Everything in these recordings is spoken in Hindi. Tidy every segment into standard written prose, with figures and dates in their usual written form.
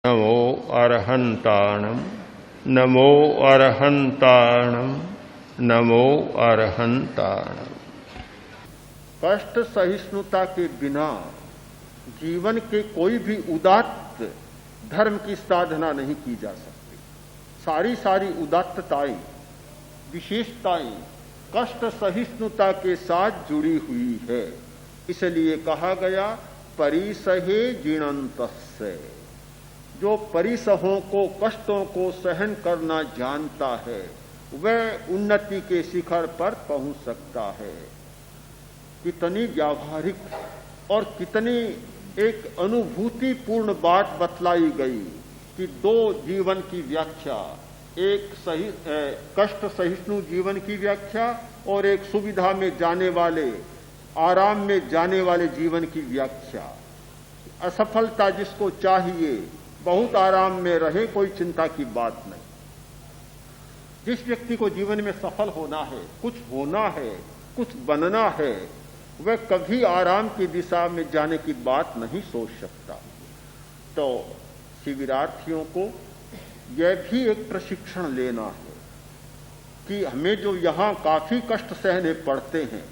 नमो अरहन्ताणं नमो अरहन्ताणं नमो अरहन्ताणं। कष्ट सहिष्णुता के बिना जीवन के कोई भी उदात्त धर्म की साधना नहीं की जा सकती। सारी उदात्तताएं, विशेषताएं कष्ट सहिष्णुता के साथ जुड़ी हुई है। इसलिए कहा गया परिसहे जिणन्तस्य। जो परिसहों को, कष्टों को सहन करना जानता है वह उन्नति के शिखर पर पहुंच सकता है। कितनी व्यावहारिक और कितनी एक अनुभूतिपूर्ण बात बतलाई गई कि दो जीवन की व्याख्या, एक कष्ट सहिष्णु जीवन की व्याख्या और एक सुविधा में जाने वाले, आराम में जाने वाले जीवन की व्याख्या। असफलता जिसको चाहिए, बहुत आराम में रहे, कोई चिंता की बात नहीं। जिस व्यक्ति को जीवन में सफल होना है, कुछ होना है, कुछ बनना है, वह कभी आराम की दिशा में जाने की बात नहीं सोच सकता। तो शिविरार्थियों को यह भी एक प्रशिक्षण लेना है कि हमें जो यहां काफी कष्ट सहने पड़ते हैं,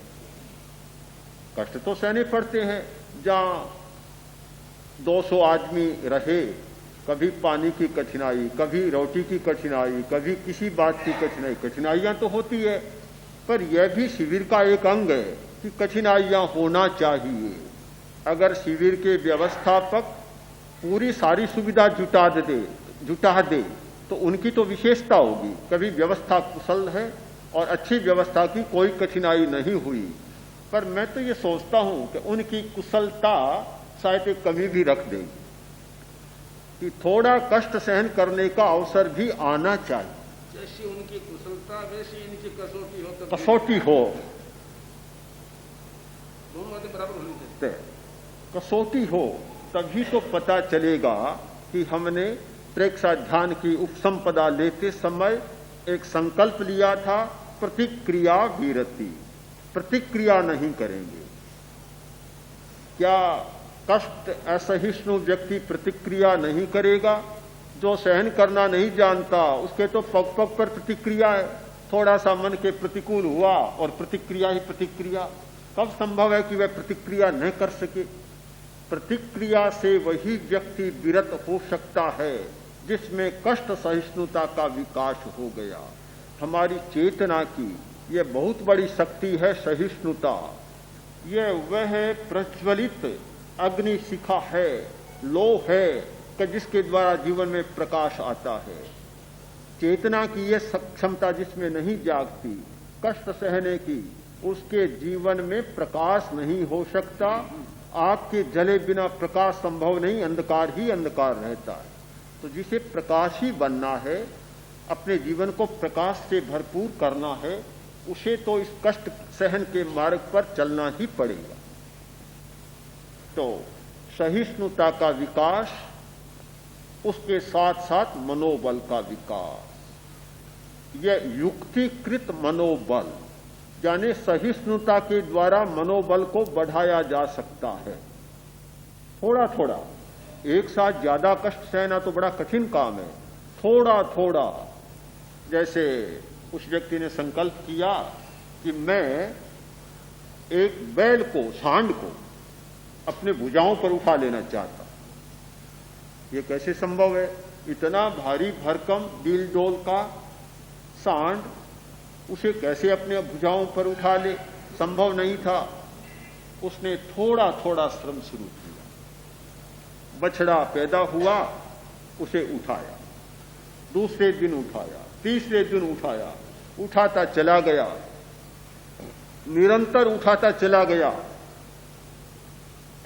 कष्ट तो सहने पड़ते हैं। जहां 200 आदमी रहे, कभी पानी की कठिनाई, कभी रोटी की कठिनाई, कभी किसी बात की कठिनाई, कठिनाइयां तो होती है, पर यह भी शिविर का एक अंग है कि कठिनाइयां होना चाहिए। अगर शिविर के व्यवस्थापक पूरी सारी सुविधा जुटा दे तो उनकी तो विशेषता होगी। कभी व्यवस्था कुशल है और अच्छी व्यवस्था की कोई कठिनाई नहीं हुई, पर मैं तो ये सोचता हूं कि उनकी कुशलता शायद एक कमी भी रख देगी कि थोड़ा कष्ट सहन करने का अवसर भी आना चाहिए। जैसी उनकी कुशलता वैसी इनकी कसौटी हो, तो कसौटी हो, दोनों बातें बराबर होनी चाहिए। कसौटी हो तभी तो पता चलेगा कि हमने प्रेक्षाध्यान की उपसंपदा लेते समय एक संकल्प लिया था, प्रतिक्रिया विरति। प्रतिक्रिया नहीं करेंगे। क्या कष्ट असहिष्णु व्यक्ति प्रतिक्रिया नहीं करेगा? जो सहन करना नहीं जानता उसके तो पग पग पर प्रतिक्रिया है। थोड़ा सा मन के प्रतिकूल हुआ और प्रतिक्रिया ही प्रतिक्रिया। कब संभव है कि वह प्रतिक्रिया न कर सके? प्रतिक्रिया से वही व्यक्ति विरत हो सकता है जिसमें कष्ट सहिष्णुता का विकास हो गया। हमारी चेतना की यह बहुत बड़ी शक्ति है सहिष्णुता। यह वह प्रज्वलित अग्नि शिखा है, लो है कि जिसके द्वारा जीवन में प्रकाश आता है। चेतना की यह क्षमता जिसमें नहीं जागती कष्ट सहने की, उसके जीवन में प्रकाश नहीं हो सकता। आग के जले बिना प्रकाश संभव नहीं, अंधकार ही अंधकार रहता है। तो जिसे प्रकाशी बनना है, अपने जीवन को प्रकाश से भरपूर करना है, उसे तो इस कष्ट सहन के मार्ग पर चलना ही पड़ेगा। तो सहिष्णुता का विकास, उसके साथ साथ मनोबल का विकास, यह युक्तिकृत मनोबल, यानी सहिष्णुता के द्वारा मनोबल को बढ़ाया जा सकता है। थोड़ा थोड़ा, एक साथ ज्यादा कष्ट सहना तो बड़ा कठिन काम है। थोड़ा थोड़ा, जैसे उस व्यक्ति ने संकल्प किया कि मैं एक बैल को, सांड को अपने भुजाओं पर उठा लेना चाहता। ये कैसे संभव है? इतना भारी भरकम डील डोल का सांड, उसे कैसे अपने भुजाओं पर उठा ले? संभव नहीं था। उसने थोड़ा थोड़ा श्रम शुरू किया। बछड़ा पैदा हुआ, उसे उठाया, दूसरे दिन उठाया, तीसरे दिन उठाया, उठाता चला गया, निरंतर उठाता चला गया।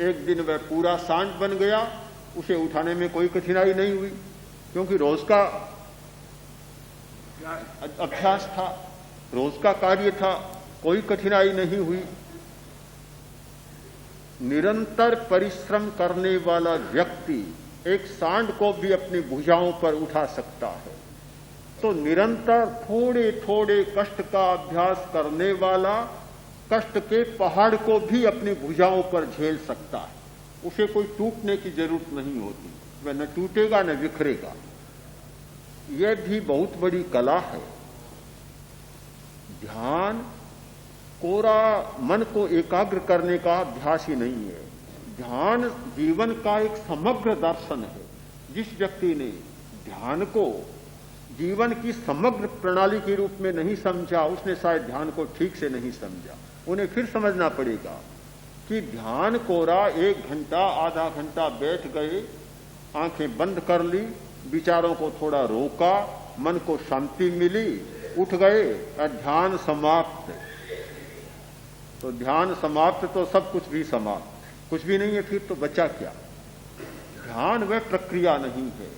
एक दिन वह पूरा सांड बन गया। उसे उठाने में कोई कठिनाई नहीं हुई, क्योंकि रोज का अभ्यास था, रोज का कार्य था, कोई कठिनाई नहीं हुई। निरंतर परिश्रम करने वाला व्यक्ति एक सांड को भी अपनी भुजाओं पर उठा सकता है। तो निरंतर थोड़े थोड़े कष्ट का अभ्यास करने वाला कष्ट के पहाड़ को भी अपनी भुजाओं पर झेल सकता है। उसे कोई टूटने की जरूरत नहीं होती। वह न टूटेगा न बिखरेगा। यह भी बहुत बड़ी कला है। ध्यान कोरा मन को एकाग्र करने का अभ्यास ही नहीं है। ध्यान जीवन का एक समग्र दर्शन है। जिस व्यक्ति ने ध्यान को जीवन की समग्र प्रणाली के रूप में नहीं समझा, उसने शायद ध्यान को ठीक से नहीं समझा। उन्हें फिर समझना पड़ेगा कि ध्यान कोरा 1 घंटा आधा घंटा बैठ गए, आंखें बंद कर ली, विचारों को थोड़ा रोका, मन को शांति मिली, उठ गए और ध्यान समाप्त। तो ध्यान समाप्त तो सब कुछ भी समाप्त, कुछ भी नहीं है, फिर तो बचा क्या। ध्यान वह प्रक्रिया नहीं है।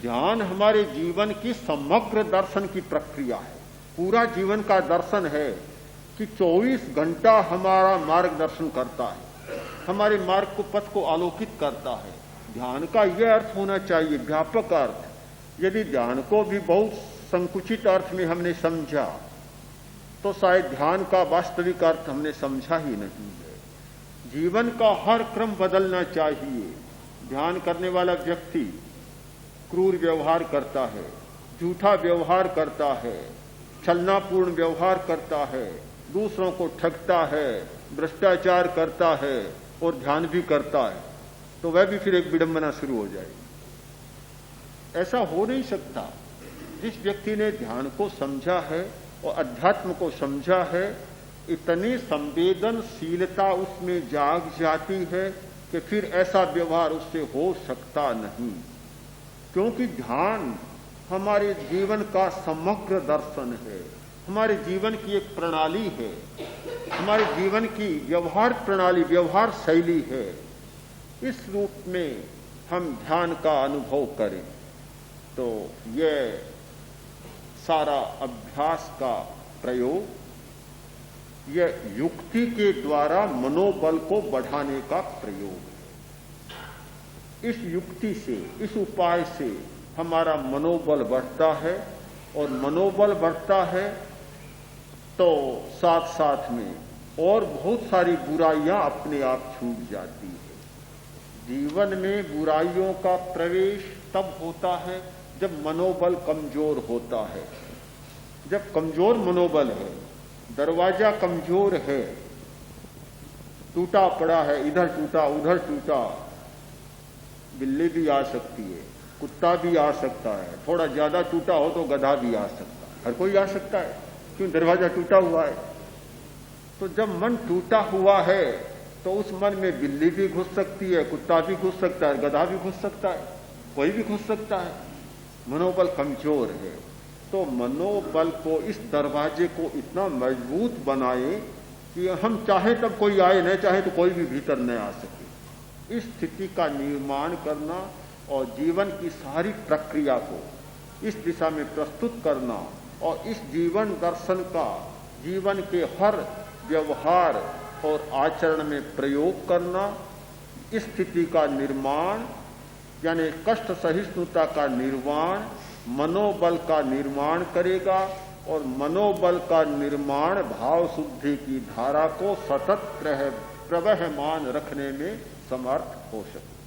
ध्यान हमारे जीवन की समग्र दर्शन की प्रक्रिया है। पूरा जीवन का दर्शन है कि 24 घंटा हमारा मार्गदर्शन करता है, हमारे मार्ग को पथ को आलोकित करता है। ध्यान का यह अर्थ होना चाहिए, व्यापक अर्थ। यदि ध्यान को भी बहुत संकुचित अर्थ में हमने समझा तो शायद ध्यान का वास्तविक अर्थ हमने समझा ही नहीं है। जीवन का हर क्रम बदलना चाहिए। ध्यान करने वाला व्यक्ति क्रूर व्यवहार करता है, झूठा व्यवहार करता है, छलनापूर्ण व्यवहार करता है, दूसरों को ठगता है, भ्रष्टाचार करता है और ध्यान भी करता है, तो वह भी फिर एक विडंबना शुरू हो जाएगी। ऐसा हो नहीं सकता। जिस व्यक्ति ने ध्यान को समझा है और अध्यात्म को समझा है, इतनी संवेदनशीलता उसमें जाग जाती है कि फिर ऐसा व्यवहार उससे हो सकता नहीं। क्योंकि ध्यान हमारे जीवन का समग्र दर्शन है, हमारे जीवन की एक प्रणाली है, हमारे जीवन की व्यवहार प्रणाली, व्यवहार शैली है। इस रूप में हम ध्यान का अनुभव करें तो यह सारा अभ्यास का प्रयोग यह युक्ति के द्वारा मनोबल को बढ़ाने का प्रयोग है। इस युक्ति से, इस उपाय से हमारा मनोबल बढ़ता है और मनोबल बढ़ता है तो साथ साथ में और बहुत सारी बुराइयां अपने आप छूट जाती है। जीवन में बुराइयों का प्रवेश तब होता है जब मनोबल कमजोर होता है। जब कमजोर मनोबल है, दरवाजा कमजोर है, टूटा पड़ा है, इधर टूटा उधर टूटा, बिल्ली भी आ सकती है, कुत्ता भी आ सकता है, थोड़ा ज्यादा टूटा हो तो गधा भी आ सकता है, हर कोई आ सकता है, क्यों दरवाजा टूटा हुआ है। तो जब मन टूटा हुआ है तो उस मन में बिल्ली भी घुस सकती है, कुत्ता भी घुस सकता है, गधा भी घुस सकता है, कोई भी घुस सकता है। मनोबल कमजोर है तो मनोबल को, इस दरवाजे को इतना मजबूत बनाए कि हम चाहे तब कोई आए, न चाहे तो कोई भी भीतर न आ सके। इस स्थिति का निर्माण करना और जीवन की सारी प्रक्रिया को इस दिशा में प्रस्तुत करना और इस जीवन दर्शन का जीवन के हर व्यवहार और आचरण में प्रयोग करना, इस स्थिति का निर्माण यानी कष्ट सहिष्णुता का निर्माण मनोबल का निर्माण करेगा और मनोबल का निर्माण भाव शुद्धि की धारा को सतत प्रवहमान रखने में समर्थ हो सकता है।